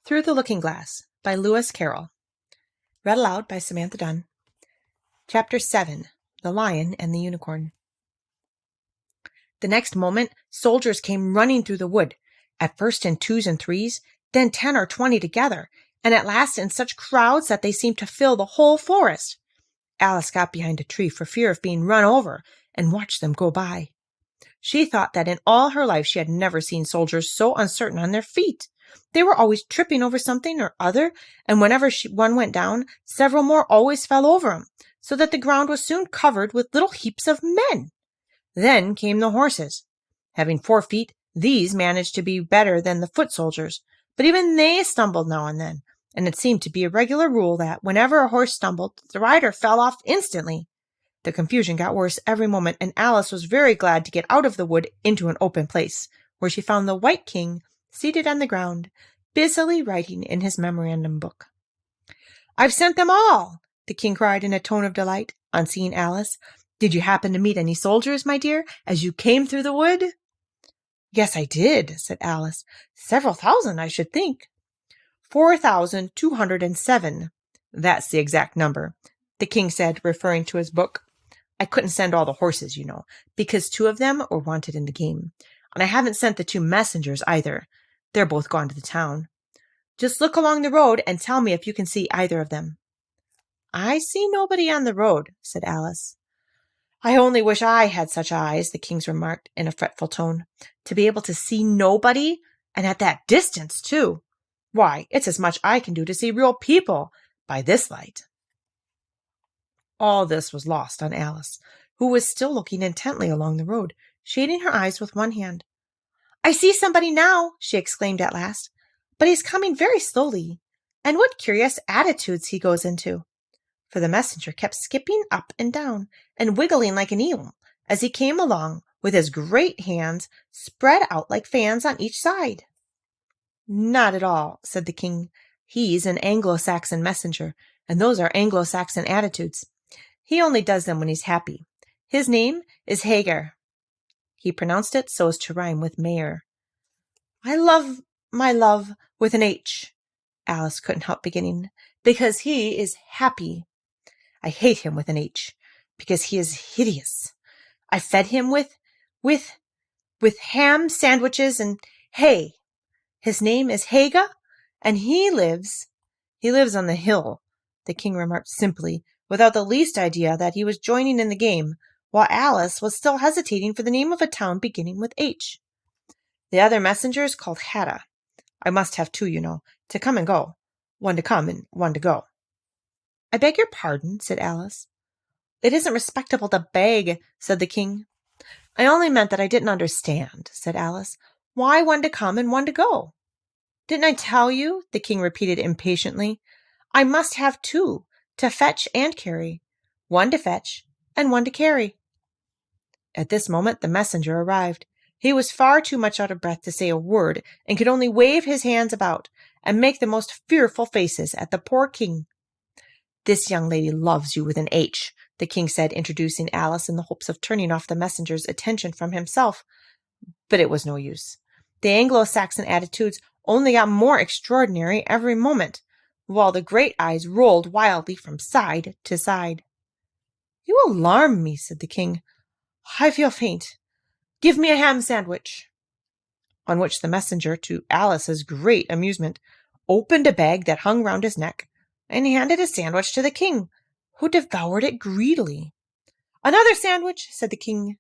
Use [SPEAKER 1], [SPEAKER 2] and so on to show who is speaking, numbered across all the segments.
[SPEAKER 1] Through the Looking-Glass by Lewis Carroll. Read aloud by Samantha Dunn. Chapter 7. The Lion and the Unicorn. The next moment, soldiers came running through the wood, at first in 2s and 3s, then 10 or 20 together, and at last in such crowds that they seemed to fill the whole forest. Alice got behind a tree for fear of being run over, and watched them go by. She thought that in all her life she had never seen soldiers so uncertain on their feet. They were always tripping over something or other, and whenever one went down, several more always fell over him, so that the ground was soon covered with little heaps of men. Then came the horses. Having 4 feet, these managed to be better than the foot soldiers, but even they stumbled now and then, and it seemed to be a regular rule that whenever a horse stumbled, the rider fell off instantly. The confusion got worse every moment, and Alice was very glad to get out of the wood into an open place, where she found the White King seated on the ground, busily writing in his memorandum book. "I've sent them all," the king cried in a tone of delight, on seeing Alice. "Did you happen to meet any soldiers, my dear, as you came through the wood?" "Yes, I did," said Alice. "Several thousand, I should think." 4,207. That's the exact number, the king said, referring to his book. "I couldn't send all the horses, you know, because 2 of them were wanted in the game. And I haven't sent the 2 messengers either. They're both gone to the town. Just look along the road and tell me if you can see either of them." "I see nobody on the road," said Alice. "I only wish I had such eyes," the king remarked in a fretful tone, "to be able to see nobody, and at that distance, too. Why, it's as much I can do to see real people by this light." All this was lost on Alice, who was still looking intently along the road, shading her eyes with one hand. "I see somebody now," she exclaimed at last, "but he's coming very slowly. And what curious attitudes he goes into!" For the messenger kept skipping up and down, and wiggling like an eel, as he came along, with his great hands spread out like fans on each side. "Not at all," said the king. "He's an Anglo-Saxon messenger, and those are Anglo-Saxon attitudes. He only does them when he's happy. His name is Hagar." He pronounced it so as to rhyme with mayor. "I love my love with an H," Alice couldn't help beginning, "because he is happy. I hate him with an H, because he is hideous. I fed him with ham sandwiches and hay. His name is Haga, and he lives on the hill," the king remarked simply, without the least idea that he was joining in the game, while Alice was still hesitating for the name of a town beginning with H. "The other messengers called Hatta. I must have 2, you know, to come and go. One to come and one to go." "I beg your pardon," said Alice. "It isn't respectable to beg," said the king. "I only meant that I didn't understand," said Alice. "Why one to come and one to go?" "Didn't I tell you?" the king repeated impatiently. "I must have 2, to fetch and carry. One to fetch and one to carry." At this moment the messenger arrived. He was far too much out of breath to say a word, and could only wave his hands about, and make the most fearful faces at the poor king. "This young lady loves you with an H," the king said, introducing Alice in the hopes of turning off the messenger's attention from himself. But it was no use. The Anglo-Saxon attitudes only got more extraordinary every moment, while the great eyes rolled wildly from side to side. "You alarm me," said the king. "I feel faint. Give me a ham sandwich." On which the messenger, to Alice's great amusement, opened a bag that hung round his neck, and handed a sandwich to the king, who devoured it greedily. "Another sandwich," said the king.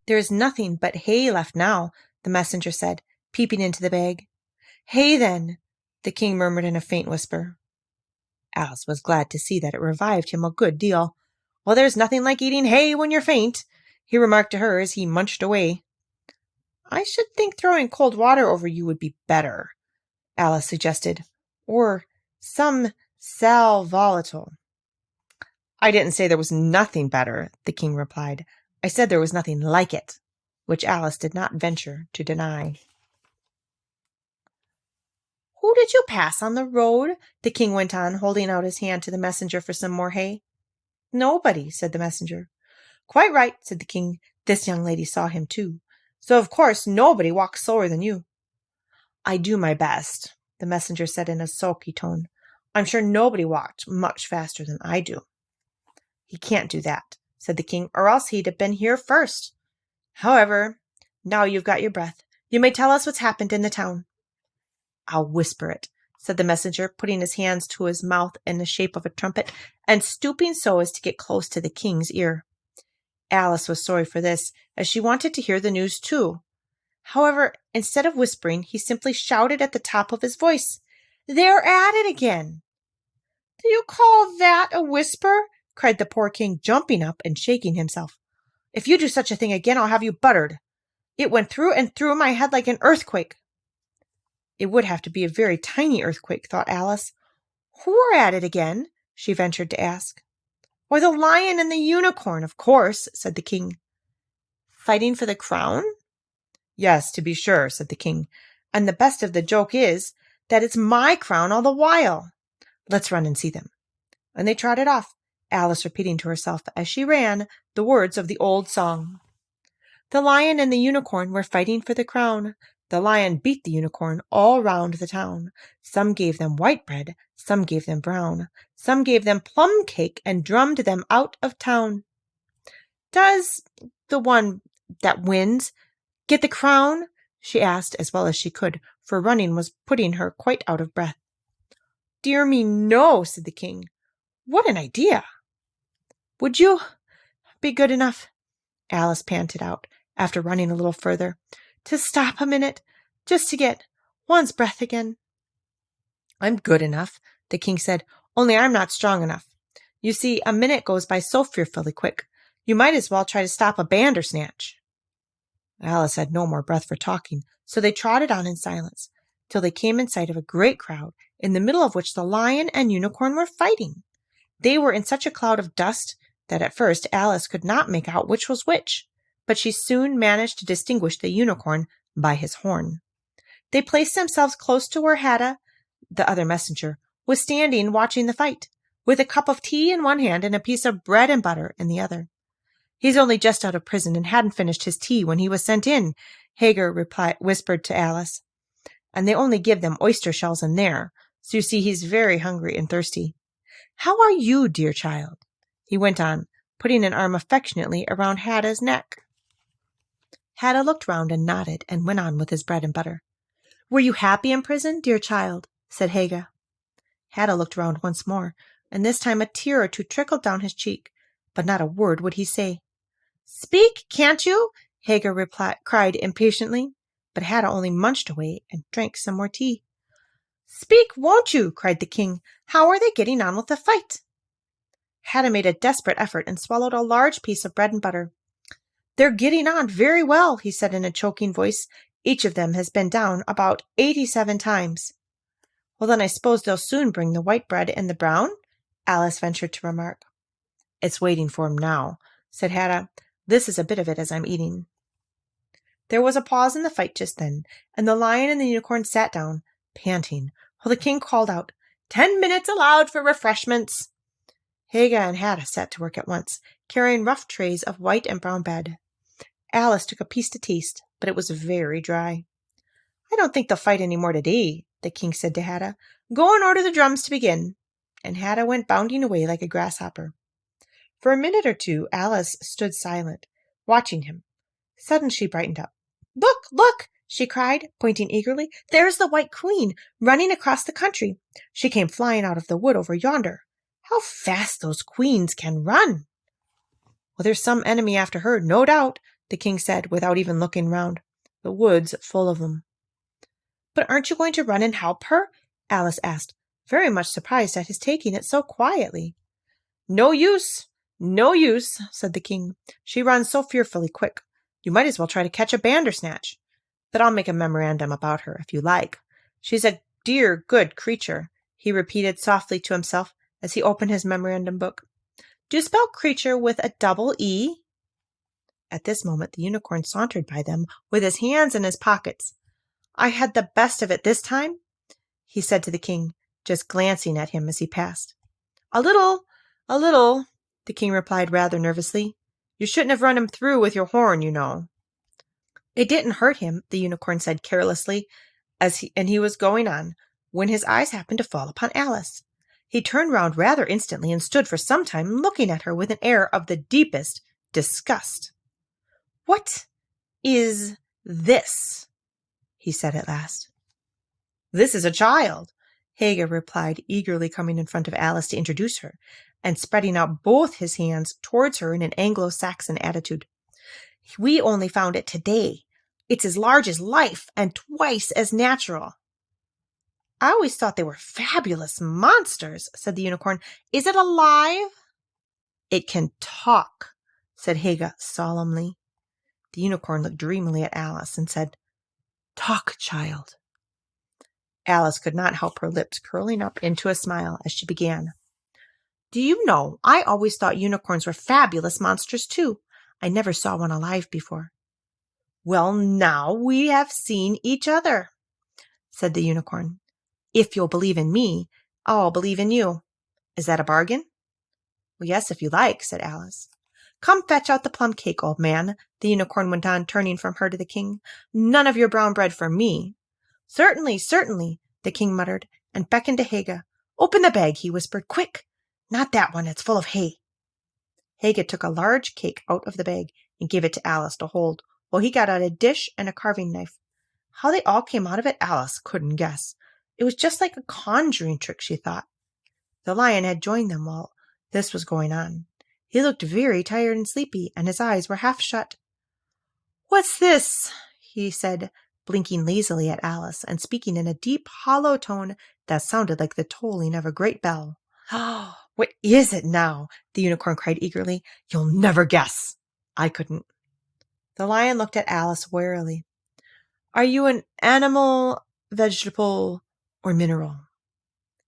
[SPEAKER 1] "There is nothing but hay left now," the messenger said, peeping into the bag. "Hay, then," the king murmured in a faint whisper. Alice was glad to see that it revived him a good deal. "Well, there's nothing like eating hay when you're faint," he remarked to her as he munched away. "I should think throwing cold water over you would be better," Alice suggested, "or some sal volatile." "I didn't say there was nothing better," the king replied. "I said there was nothing like it," which Alice did not venture to deny. "Who did you pass on the road?" the king went on, holding out his hand to the messenger for some more hay. "Nobody," said the messenger. "Quite right," said the king. "This young lady saw him too. So, of course, nobody walks slower than you." "I do my best," the messenger said in a sulky tone. I'm sure nobody walked much faster than I do. He can't do that, said the king, or else he'd have been here first. However, now you've got your breath. You may tell us what's happened in the town. I'll whisper it, said the messenger, putting his hands to his mouth in the shape of a trumpet, and stooping so as to get close to the king's ear. Alice was sorry for this, as she wanted to hear the news too. However, instead of whispering, he simply shouted at the top of his voice, They're at it again! Do you call that a whisper? Cried the poor king, jumping up and shaking himself. If you do such a thing again, I'll have you buttered. It went through and through my head like an earthquake. It would have to be a very tiny earthquake, thought Alice. Who are at it again? She ventured to ask. Why, the lion and the unicorn, of course, said the king. Fighting for the crown? Yes, to be sure, said the king. And the best of the joke is that it's my crown all the while. Let's run and see them. And they trotted off, Alice repeating to herself as she ran the words of the old song. The lion and the unicorn were fighting for the crown. The lion beat the unicorn all round the town. Some gave them white bread, some gave them brown. Some gave them plum cake and drummed them out of town. Does the one that wins get the crown? She asked as well as she could, for running was putting her quite out of breath. Dear me, no, said the king. What an idea! Would you be good enough, Alice panted out, after running a little further, to stop a minute, just to get one's breath again? I'm good enough, the king said, only I'm not strong enough. You see, a minute goes by so fearfully quick. You might as well try to stop a bandersnatch. Alice had no more breath for talking, so they trotted on in silence, till they came in sight of a great crowd, in the middle of which the lion and unicorn were fighting. They were in such a cloud of dust that at first Alice could not make out which was which, but she soon managed to distinguish the unicorn by his horn. They placed themselves close to where Hadda, the other messenger, was standing watching the fight, with a cup of tea in one hand and a piece of bread and butter in the other. He's only just out of prison and hadn't finished his tea when he was sent in, Hagar whispered to Alice. And they only give them oyster shells in there, so you see he's very hungry and thirsty. How are you, dear child? He went on, putting an arm affectionately around Hadda's neck. Hadda looked round and nodded and went on with his bread and butter. Were you happy in prison, dear child? Said Hagar. Hadda looked round once more, and this time a tear or two trickled down his cheek, but not a word would he say. Speak, can't you? Hagar cried impatiently, but Hadda only munched away and drank some more tea. Speak, won't you? Cried the king. How are they getting on with the fight? Hadda made a desperate effort and swallowed a large piece of bread and butter. They're getting on very well, he said in a choking voice. Each of them has been down about 87 times. Well, then I suppose they'll soon bring the white bread and the brown, Alice ventured to remark. It's waiting for him now, said Hadda. This is a bit of it as I'm eating. There was a pause in the fight just then, and the lion and the unicorn sat down, panting, while the king called out, 10 minutes allowed for refreshments. Hagar and Hadda set to work at once, carrying rough trays of white and brown bread. Alice took a piece to taste, but it was very dry. I don't think they'll fight any more today, the king said to Hadda. Go and order the drums to begin. And Hadda went bounding away like a grasshopper. For a minute or two, Alice stood silent, watching him. Suddenly she brightened up. Look, look, she cried, pointing eagerly. There's the White Queen, running across the country. She came flying out of the wood over yonder. How fast those queens can run! Well, there's some enemy after her, no doubt, the king said, without even looking round. The wood's full of them. But aren't you going to run and help her? Alice asked, very much surprised at his taking it so quietly. No use, said the king. She runs so fearfully quick. You might as well try to catch a bandersnatch. But I'll make a memorandum about her, if you like. She's a dear, good creature, he repeated softly to himself as he opened his memorandum book. Do you spell creature with a double E? At this moment the unicorn sauntered by them with his hands in his pockets. I had the best of it this time, he said to the king, just glancing at him as he passed. A little, the king replied rather nervously. You shouldn't have run him through with your horn, you know. It didn't hurt him, the unicorn said carelessly, and he was going on. when his eyes happened to fall upon Alice. He turned round rather instantly and stood for some time looking at her with an air of the deepest disgust. "What is this?" he said at last. "This is a child," Haga replied, eagerly coming in front of Alice to introduce her, and spreading out both his hands towards her in an Anglo-Saxon attitude. "We only found it today. It's as large as life and twice as natural." "I always thought they were fabulous monsters," said the unicorn. "Is it alive?" "It can talk," said Haga solemnly. The unicorn looked dreamily at Alice and said, "Talk, child." Alice could not help her lips curling up into a smile as she began. "Do you know, I always thought unicorns were fabulous monsters too. I never saw one alive before." "Well, now we have seen each other," said the unicorn. "If you'll believe in me, I'll believe in you. Is that a bargain?" "Well, yes, if you like," said Alice. "Come fetch out the plum cake, old man," the unicorn went on, turning from her to the king. "None of your brown bread for me." "Certainly, certainly," the king muttered, and beckoned to Haga. "Open the bag," he whispered. "Quick! Not that one, it's full of hay." Haga took a large cake out of the bag and gave it to Alice to hold, while he got out a dish and a carving knife. How they all came out of it, Alice couldn't guess. It was just like a conjuring trick, she thought. The lion had joined them while this was going on. He looked very tired and sleepy, and his eyes were half shut. "What's this?" he said, blinking lazily at Alice and speaking in a deep, hollow tone that sounded like the tolling of a great bell. "Oh, what is it now?" the unicorn cried eagerly. "You'll never guess." I couldn't. The lion looked at Alice warily. "Are you an animal, vegetable, or mineral?"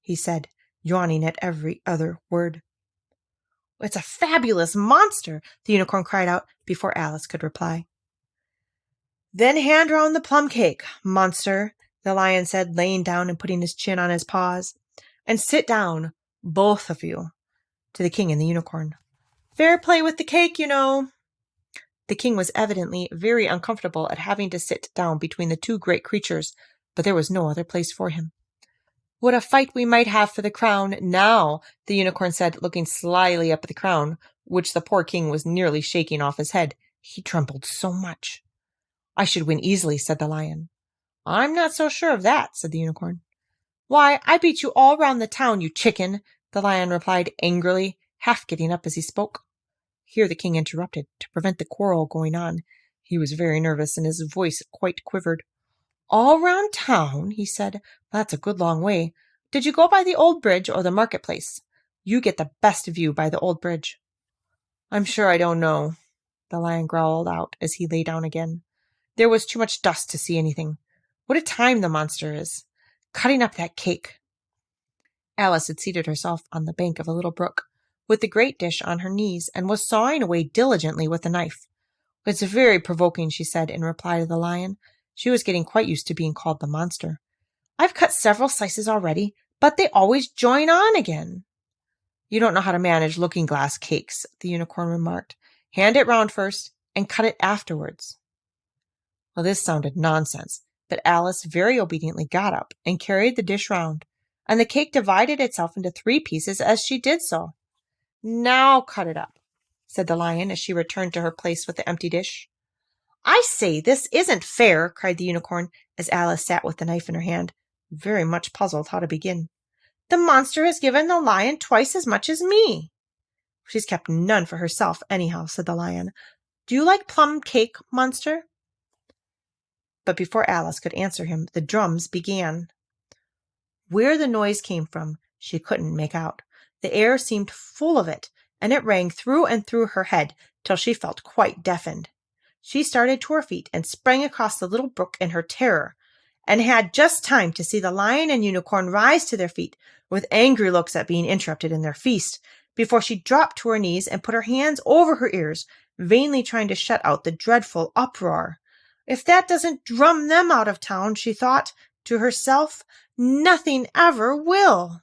[SPEAKER 1] he said, yawning at every other word. "It's a fabulous monster," the unicorn cried out before Alice could reply. "Then hand round the plum cake, monster," the lion said, laying down and putting his chin on his paws. "And sit down, both of you," to the king and the unicorn. "Fair play with the cake, you know." The king was evidently very uncomfortable at having to sit down between the two great creatures, but there was no other place for him. "What a fight we might have for the crown now," the unicorn said, looking slyly up at the crown, which the poor king was nearly shaking off his head. He trembled so much. "I should win easily," said the lion. "I'm not so sure of that," said the unicorn. "Why, I beat you all round the town, you chicken," the lion replied angrily, half getting up as he spoke. Here the king interrupted to prevent the quarrel going on. He was very nervous, and his voice quite quivered. "All round town," he said. "That's a good long way. Did you go by the old bridge or the marketplace? You get the best view by the old bridge." "I'm sure I don't know," the lion growled out as he lay down again. There was too much dust to see anything. What a time the monster is! Cutting up that cake. Alice had seated herself on the bank of a little brook, with the great dish on her knees, and was sawing away diligently with a knife. "It's very provoking," she said in reply to the lion. She was getting quite used to being called the monster. "I've cut several slices already, but they always join on again." "You don't know how to manage looking-glass cakes," the unicorn remarked. "Hand it round first, and cut it afterwards." Well, this sounded nonsense, but Alice very obediently got up and carried the dish round, and the cake divided itself into 3 pieces as she did so. "Now cut it up," said the lion as she returned to her place with the empty dish. "I say, this isn't fair," cried the unicorn as Alice sat with the knife in her hand, very much puzzled how to begin. "The monster has given the lion twice as much as me." "She's kept none for herself, anyhow," said the lion. "Do you like plum cake, monster?" But before Alice could answer him, the drums began. Where the noise came from, she couldn't make out. The air seemed full of it, and it rang through and through her head till she felt quite deafened. She started to her feet and sprang across the little brook in her terror, and had just time to see the lion and unicorn rise to their feet with angry looks at being interrupted in their feast, before she dropped to her knees and put her hands over her ears, vainly trying to shut out the dreadful uproar. "If that doesn't drum them out of town," she thought to herself, "nothing ever will."